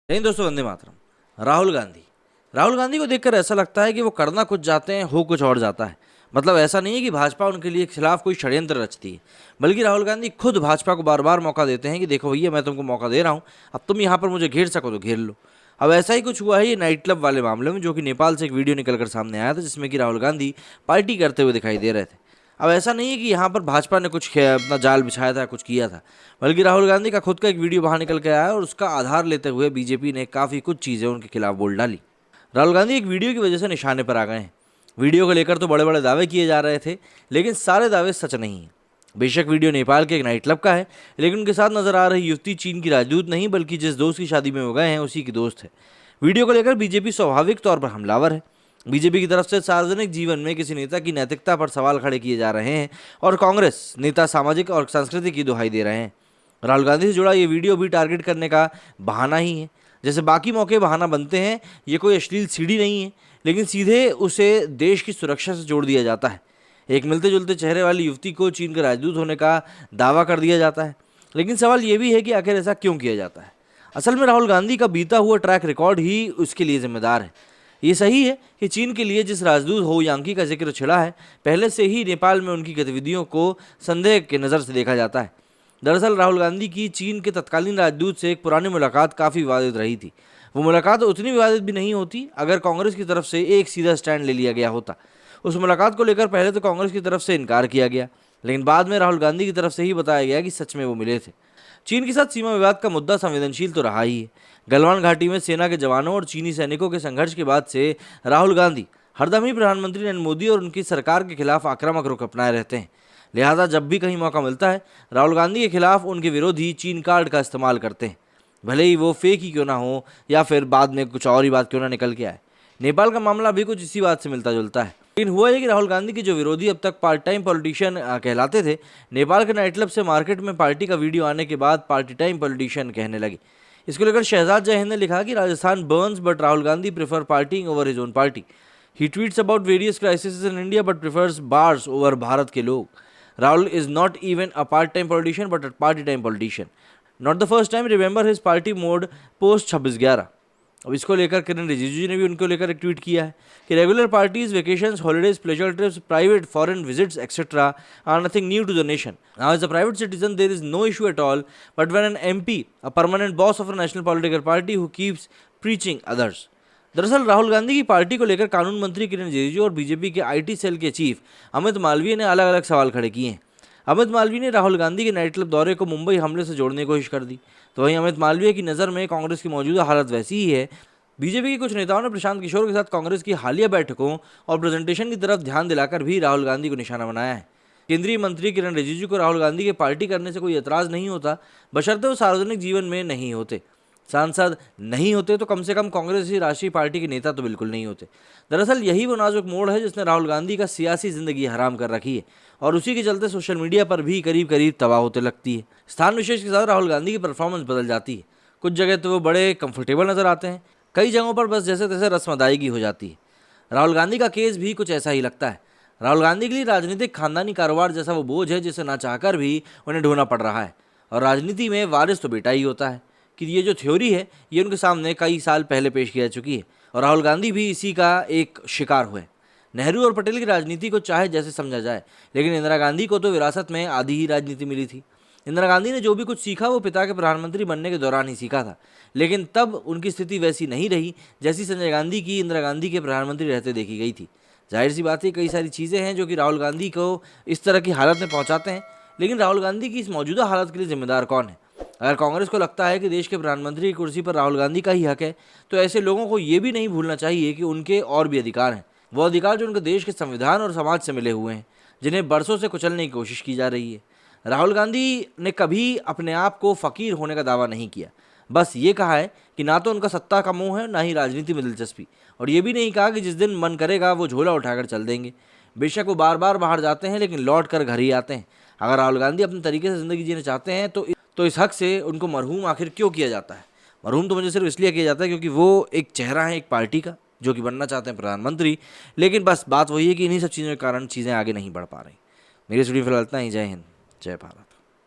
नहीं दोस्तों, वंदे मातरम। राहुल गांधी को देखकर ऐसा लगता है कि वो करना कुछ जाते हैं, हो कुछ और जाता है। मतलब ऐसा नहीं है कि भाजपा उनके लिए खिलाफ कोई षड्यंत्र रचती है, बल्कि राहुल गांधी खुद भाजपा को बार बार मौका देते हैं कि देखो भैया, मैं तुमको मौका दे रहा हूँ, अब तुम यहाँ पर मुझे घेर सको तो घेर लो। अब ऐसा ही कुछ हुआ है ये नाइट क्लब वाले मामले में, जो कि नेपाल से एक वीडियो निकलकर सामने आया था, जिसमें कि राहुल गांधी पार्टी करते हुए दिखाई दे रहे थे। अब ऐसा नहीं है कि यहाँ पर भाजपा ने कुछ अपना जाल बिछाया था, कुछ किया था, बल्कि राहुल गांधी का खुद का एक वीडियो बाहर निकल के आया और उसका आधार लेते हुए बीजेपी ने काफ़ी कुछ चीज़ें उनके खिलाफ बोल डाली। राहुल गांधी एक वीडियो की वजह से निशाने पर आ गए हैं। वीडियो को लेकर तो बड़े बड़े दावे किए जा रहे थे, लेकिन सारे दावे सच नहीं हैं। बेशक वीडियो नेपाल के एक नाइट क्लब का है, लेकिन उनके साथ नजर आ रही युवती चीन की राजदूत नहीं, बल्कि जिस दोस्त की शादी में वो गए हैं उसी की दोस्त है। वीडियो को लेकर बीजेपी स्वाभाविक तौर पर हमलावर है। बीजेपी की तरफ से सार्वजनिक जीवन में किसी नेता की नैतिकता पर सवाल खड़े किए जा रहे हैं और कांग्रेस नेता सामाजिक और संस्कृति की दुहाई दे रहे हैं। राहुल गांधी से जुड़ा ये वीडियो भी टारगेट करने का बहाना ही है। जैसे बाकी मौके बहाना बनते हैं, ये कोई अश्लील सीढ़ी नहीं है, लेकिन सीधे उसे देश की सुरक्षा से जोड़ दिया जाता है। एक मिलते जुलते चेहरे वाली युवती को चीन का राजदूत होने का दावा कर दिया जाता है, लेकिन सवाल ये भी है कि आखिर ऐसा क्यों किया जाता है। असल में राहुल गांधी का बीता हुआ ट्रैक रिकॉर्ड ही उसके लिए जिम्मेदार है। ये सही है कि चीन के लिए जिस राजदूत हो यांकी का जिक्र छिड़ा है, पहले से ही नेपाल में उनकी गतिविधियों को संदेह के नज़र से देखा जाता है। दरअसल राहुल गांधी की चीन के तत्कालीन राजदूत से एक पुरानी मुलाकात काफ़ी विवादित रही थी। वो मुलाकात उतनी विवादित भी नहीं होती अगर कांग्रेस की तरफ से एक सीधा स्टैंड ले लिया गया होता। उस मुलाकात को लेकर पहले तो कांग्रेस की तरफ से इनकार किया गया, लेकिन बाद में राहुल गांधी की तरफ से ही बताया गया कि सच में वो मिले थे। चीन के साथ सीमा विवाद का मुद्दा संवेदनशील तो रहा ही है। गलवान घाटी में सेना के जवानों और चीनी सैनिकों के संघर्ष के बाद से राहुल गांधी हरदम ही प्रधानमंत्री नरेंद्र मोदी और उनकी सरकार के खिलाफ आक्रामक रुख अपनाए रहते हैं। लिहाजा जब भी कहीं मौका मिलता है, राहुल गांधी के खिलाफ उनके विरोधी चीन कार्ड का इस्तेमाल करते हैं, भले ही वो फेक ही क्यों ना हो या फिर बाद में कुछ और ही बात क्यों ना निकल के आए। नेपाल का मामला भी कुछ इसी बात से मिलता जुलता है। लेकिन हुआ है कि राहुल गांधी के जो विरोधी अब तक पार्ट टाइम पॉलिटिशियन कहलाते थे, नेपाल के नाइट क्लब से मार्केट में पार्टी का वीडियो आने के बाद पार्टी टाइम पॉलिटिशियन कहने लगे। इसको लेकर शहजाद जय हिंद ने लिखा कि Rajasthan burns but Rahul Gandhi prefer partying over his own party. He tweets about various crisis in India but prefers bars over Bharat के लोग। Rahul is not even a part-time politician but a party-time politician. Not the first time. Remember his party mode post 26/11. अब इसको लेकर किरण रिजिजू जी ने भी उनको लेकर एक ट्वीट किया है कि regular parties, vacations, holidays, pleasure trips, private foreign visits etcetera are nothing new to the nation. Now as a private citizen there is no issue at all, but when an MP, a permanent boss of a national political party who keeps preaching others. दरअसल राहुल गांधी की party को लेकर कानून मंत्री किरण रिजिजू और BJP के IT cell के chief Amit Malviya ने अलग अलग सवाल खड़े किए हैं। अमित मालवीय ने राहुल गांधी के नाइट क्लब दौरे को मुंबई हमले से जोड़ने की कोशिश कर दी, तो वहीं अमित मालवीय की नज़र में कांग्रेस की मौजूदा हालत वैसी ही है। बीजेपी के कुछ नेताओं ने प्रशांत किशोर के साथ कांग्रेस की हालिया बैठकों और प्रेजेंटेशन की तरफ ध्यान दिलाकर भी राहुल गांधी को निशाना बनाया है। केंद्रीय मंत्री किरण रिजिजू को राहुल गांधी के पार्टी करने से कोई एतराज़ नहीं होता, बशर्ते वो सार्वजनिक जीवन में नहीं होते। सांसद नहीं होते तो कम से कम कांग्रेस जैसी राष्ट्रीय पार्टी के नेता तो बिल्कुल नहीं होते। दरअसल यही वो नाजुक मोड़ है जिसने राहुल गांधी का सियासी जिंदगी हराम कर रखी है और उसी के चलते सोशल मीडिया पर भी करीब करीब तबाह होते लगती है। स्थान विशेष के साथ राहुल गांधी की परफॉर्मेंस बदल जाती है। कुछ जगह तो वो बड़े कंफर्टेबल नजर आते हैं, कई जगहों पर बस जैसे तैसे रस्म अदायगी हो जाती है। राहुल गांधी का केस भी कुछ ऐसा ही लगता है। राहुल गांधी के लिए राजनीतिक खानदानी कारोबार जैसा वो बोझ है जिसे ना चाहकर भी उन्हें ढोना पड़ रहा है, और राजनीति में वारिस तो बेटा ही होता है कि ये जो थ्योरी है ये उनके सामने कई साल पहले पेश की जा चुकी है, और राहुल गांधी भी इसी का एक शिकार हुए। नेहरू और पटेल की राजनीति को चाहे जैसे समझा जाए, लेकिन इंदिरा गांधी को तो विरासत में आधी ही राजनीति मिली थी। इंदिरा गांधी ने जो भी कुछ सीखा वो पिता के प्रधानमंत्री बनने के दौरान ही सीखा था, लेकिन तब उनकी स्थिति वैसी नहीं रही जैसी संजय गांधी की इंदिरा गांधी के प्रधानमंत्री रहते देखी गई थी। जाहिर सी बात है, कई सारी चीज़ें हैं जो कि राहुल गांधी को इस तरह की हालत में पहुँचाते हैं, लेकिन राहुल गांधी की इस मौजूदा हालत के लिए जिम्मेदार कौन है? अगर कांग्रेस को लगता है कि देश के प्रधानमंत्री की कुर्सी पर राहुल गांधी का ही हक है, तो ऐसे लोगों को ये भी नहीं भूलना चाहिए कि उनके और भी अधिकार हैं, वो अधिकार जो उनके देश के संविधान और समाज से मिले हुए हैं, जिन्हें बरसों से कुचलने की कोशिश की जा रही है। राहुल गांधी ने कभी अपने आप को फ़कीर होने का दावा नहीं किया, बस ये कहा है कि ना तो उनका सत्ता का मोह है, ना ही राजनीति में दिलचस्पी, और ये भी नहीं कहा कि जिस दिन मन करेगा वो झोला उठाकर चल देंगे। बेशक वो बार बार बाहर जाते हैं, लेकिन लौट कर घर ही आते हैं। अगर राहुल गांधी अपने तरीके से ज़िंदगी जीना चाहते हैं तो इस हक से उनको मरहूम आखिर क्यों किया जाता है? मरहूम तो मुझे सिर्फ इसलिए किया जाता है क्योंकि वो एक चेहरा है एक पार्टी का जो कि बनना चाहते हैं प्रधानमंत्री, लेकिन बस बात वही है कि इन्हीं सब चीज़ों के कारण चीज़ें आगे नहीं बढ़ पा रही। मेरी स्टूडियो फिलहाल इतना ही। जय हिंद, जय भारत।